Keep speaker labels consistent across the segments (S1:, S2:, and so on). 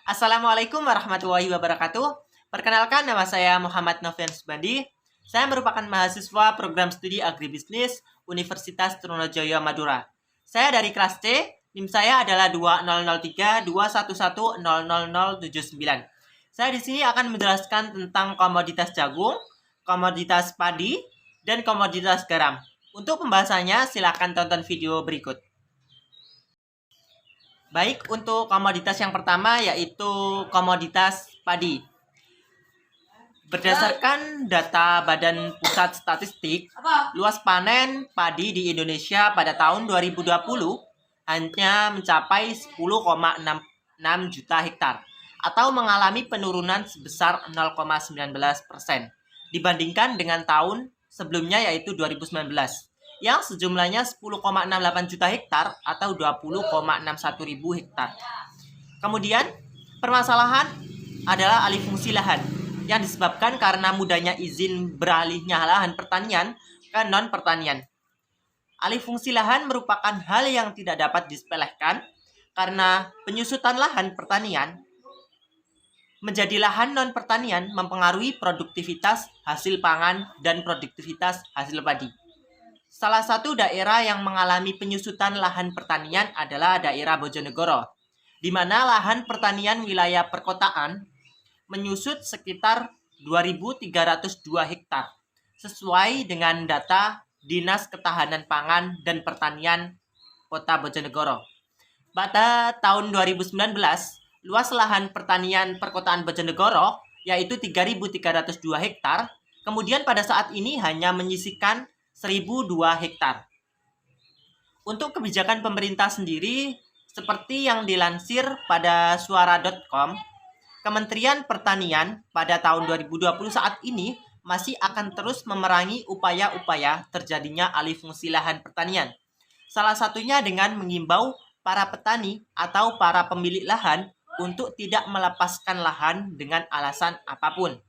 S1: Assalamualaikum warahmatullahi wabarakatuh. Perkenalkan, nama saya Muhammad Novian Subandi. Saya merupakan mahasiswa program studi agribisnis Universitas Trunojoyo Madura. Saya dari kelas C, NIM saya adalah 200321100079. Saya di sini akan menjelaskan tentang komoditas jagung, komoditas padi, dan komoditas garam. Untuk pembahasannya, silakan tonton video berikut. Baik, untuk komoditas yang pertama yaitu komoditas padi. Berdasarkan data Badan Pusat Statistik, luas panen padi di Indonesia pada tahun 2020 hanya mencapai 10,66 juta hektar atau mengalami penurunan sebesar 0,19% dibandingkan dengan tahun sebelumnya yaitu 2019 yang sejumlahnya 10,68 juta hektar atau 20,61 ribu hektar. Kemudian, permasalahan adalah alih fungsi lahan yang disebabkan karena mudahnya izin beralihnya lahan pertanian ke non-pertanian. Alih fungsi lahan merupakan hal yang tidak dapat disepelekan karena penyusutan lahan pertanian menjadi lahan non-pertanian mempengaruhi produktivitas hasil pangan dan produktivitas hasil padi. Salah satu daerah yang mengalami penyusutan lahan pertanian adalah daerah Bojonegoro, di mana lahan pertanian wilayah perkotaan menyusut sekitar 2.302 hektar, sesuai dengan data Dinas Ketahanan Pangan dan Pertanian Kota Bojonegoro. Pada tahun 2019, luas lahan pertanian perkotaan Bojonegoro yaitu 3.302 hektar, kemudian pada saat ini hanya menyisihkan 1.002 hektar. Untuk kebijakan pemerintah sendiri, seperti yang dilansir pada suara.com, Kementerian Pertanian pada tahun 2020 saat ini masih akan terus memerangi upaya-upaya terjadinya alih fungsi lahan pertanian. Salah satunya dengan mengimbau para petani atau para pemilik lahan untuk tidak melepaskan lahan dengan alasan apapun.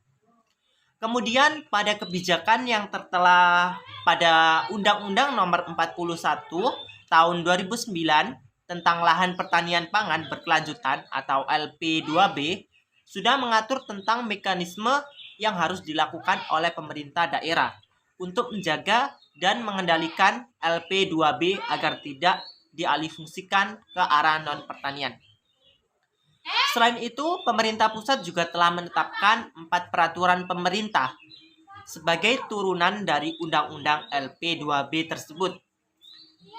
S1: Kemudian pada kebijakan yang tertera pada Undang-Undang Nomor 41 Tahun 2009 tentang Lahan Pertanian Pangan Berkelanjutan atau LP2B sudah mengatur tentang mekanisme yang harus dilakukan oleh pemerintah daerah untuk menjaga dan mengendalikan LP2B agar tidak dialihfungsikan ke arah non-pertanian. Selain itu, pemerintah pusat juga telah menetapkan 4 peraturan pemerintah sebagai turunan dari Undang-Undang LP2B tersebut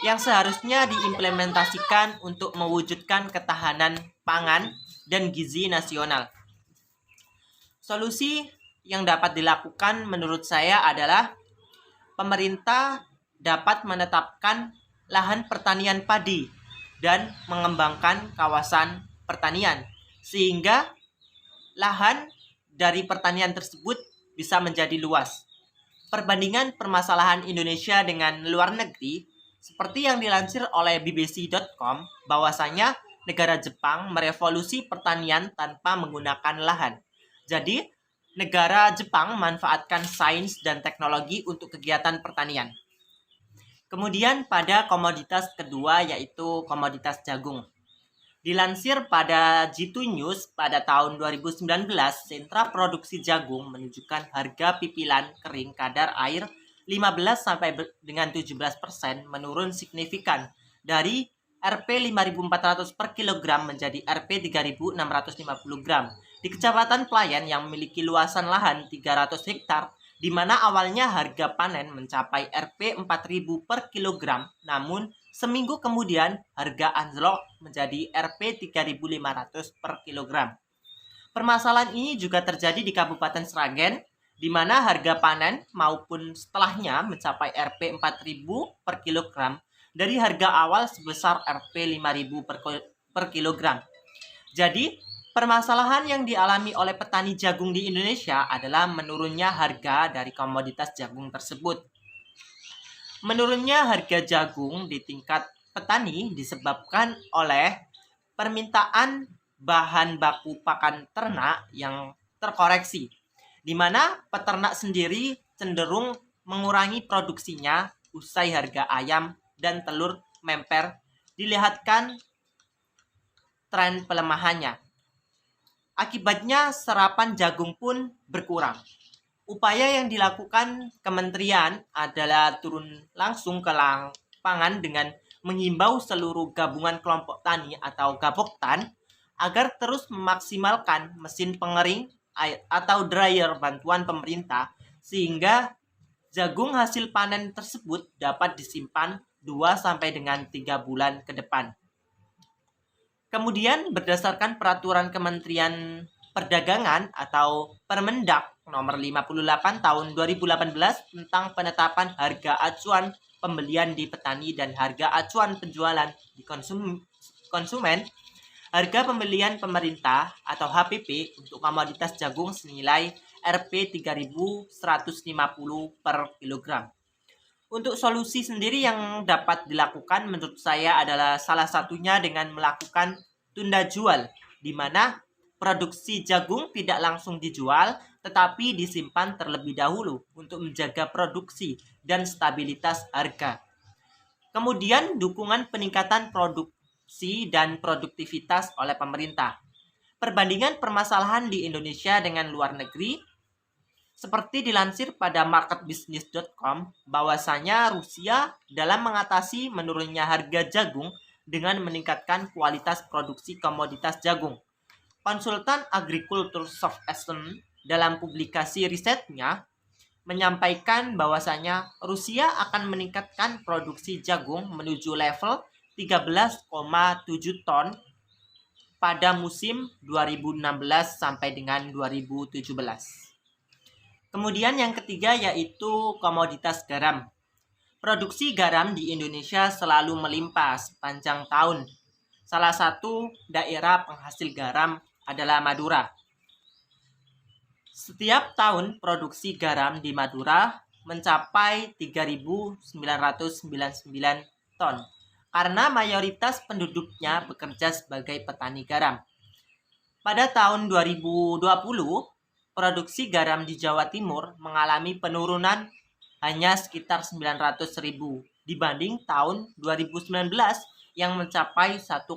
S1: yang seharusnya diimplementasikan untuk mewujudkan ketahanan pangan dan gizi nasional. Solusi yang dapat dilakukan menurut saya adalah pemerintah dapat menetapkan lahan pertanian padi dan mengembangkan kawasan pertanian, sehingga lahan dari pertanian tersebut bisa menjadi luas. Perbandingan permasalahan Indonesia dengan luar negeri, seperti yang dilansir oleh bbc.com, bahwasanya negara Jepang merevolusi pertanian tanpa menggunakan lahan. Jadi, negara Jepang memanfaatkan sains dan teknologi untuk kegiatan pertanian. Kemudian pada komoditas kedua yaitu komoditas jagung. Dilansir pada G2 News pada tahun 2019, sentra produksi jagung menunjukkan harga pipilan kering kadar air 15 sampai dengan 17% menurun signifikan dari Rp 5.400 per kilogram menjadi Rp 3.650 gram. Di Kecamatan Pelayan yang memiliki luasan lahan 300 hektar, di mana awalnya harga panen mencapai Rp 4.000 per kilogram, namun seminggu kemudian harga anjlok menjadi Rp 3.500 per kilogram. Permasalahan ini juga terjadi di Kabupaten Sragen, di mana harga panen maupun setelahnya mencapai Rp 4.000 per kilogram dari harga awal sebesar Rp 5.000 per kilogram. Jadi, permasalahan yang dialami oleh petani jagung di Indonesia adalah menurunnya harga dari komoditas jagung tersebut. Menurunnya harga jagung di tingkat petani disebabkan oleh permintaan bahan baku pakan ternak yang terkoreksi, di mana peternak sendiri cenderung mengurangi produksinya usai harga ayam dan telur memper dilihatkan tren pelemahannya. Akibatnya serapan jagung pun berkurang. Upaya yang dilakukan kementerian adalah turun langsung ke lapangan dengan menghimbau seluruh gabungan kelompok tani atau Gapoktan agar terus memaksimalkan mesin pengering atau dryer bantuan pemerintah sehingga jagung hasil panen tersebut dapat disimpan 2 sampai dengan 3 bulan ke depan. Kemudian berdasarkan peraturan Kementerian Perdagangan atau Permendak nomor 58 tahun 2018 tentang penetapan harga acuan pembelian di petani dan harga acuan penjualan di konsumen, harga pembelian pemerintah atau HPP untuk komoditas jagung senilai Rp 3.150 per kilogram. Untuk solusi sendiri yang dapat dilakukan menurut saya adalah salah satunya dengan melakukan tunda jual, di mana produksi jagung tidak langsung dijual, tetapi disimpan terlebih dahulu untuk menjaga produksi dan stabilitas harga. Kemudian dukungan peningkatan produksi dan produktivitas oleh pemerintah. Perbandingan permasalahan di Indonesia dengan luar negeri, seperti dilansir pada marketbusiness.com, bahwasanya Rusia dalam mengatasi menurunnya harga jagung dengan meningkatkan kualitas produksi komoditas jagung. Konsultan Agriculture Soft Essen dalam publikasi risetnya menyampaikan bahwasanya Rusia akan meningkatkan produksi jagung menuju level 13,7 ton pada musim 2016 sampai dengan 2017. Kemudian yang ketiga yaitu komoditas garam. Produksi garam di Indonesia selalu melimpah sepanjang tahun. Salah satu daerah penghasil garam adalah Madura. Setiap tahun produksi garam di Madura mencapai 3.999 ton karena mayoritas penduduknya bekerja sebagai petani garam. Pada tahun 2020, produksi garam di Jawa Timur mengalami penurunan hanya sekitar 900.000 dibanding tahun 2019 yang mencapai 1,1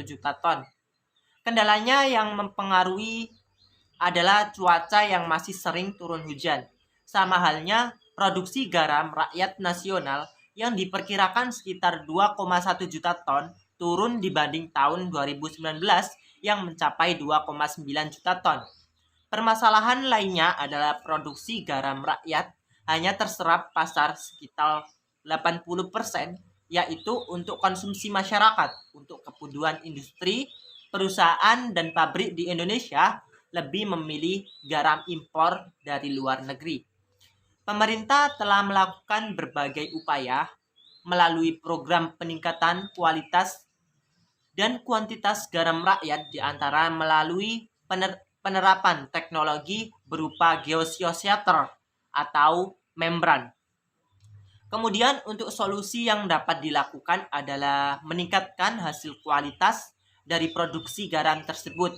S1: juta ton. Kendalanya yang mempengaruhi adalah cuaca yang masih sering turun hujan. Sama halnya produksi garam rakyat nasional yang diperkirakan sekitar 2,1 juta ton turun dibanding tahun 2019 yang mencapai 2,9 juta ton. Permasalahan lainnya adalah produksi garam rakyat hanya terserap pasar sekitar 80%, yaitu untuk konsumsi masyarakat. Untuk kebutuhan industri, perusahaan, dan pabrik di Indonesia lebih memilih garam impor dari luar negeri. Pemerintah telah melakukan berbagai upaya melalui program peningkatan kualitas dan kuantitas garam rakyat, di antara melalui penerapan teknologi berupa geosciator atau membran. Kemudian untuk solusi yang dapat dilakukan adalah meningkatkan hasil kualitas dari produksi garam tersebut.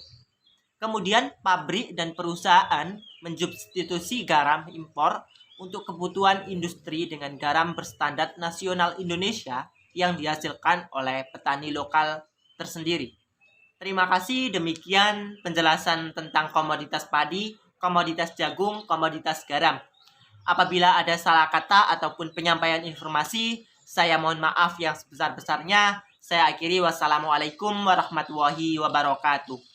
S1: Kemudian pabrik dan perusahaan mensubstitusi garam impor untuk kebutuhan industri dengan garam berstandar nasional Indonesia yang dihasilkan oleh petani lokal tersendiri. Terima kasih, demikian penjelasan tentang komoditas padi, komoditas jagung, komoditas garam. Apabila ada salah kata ataupun penyampaian informasi, saya mohon maaf yang sebesar-besarnya. Saya akhiri, wassalamualaikum warahmatullahi wabarakatuh.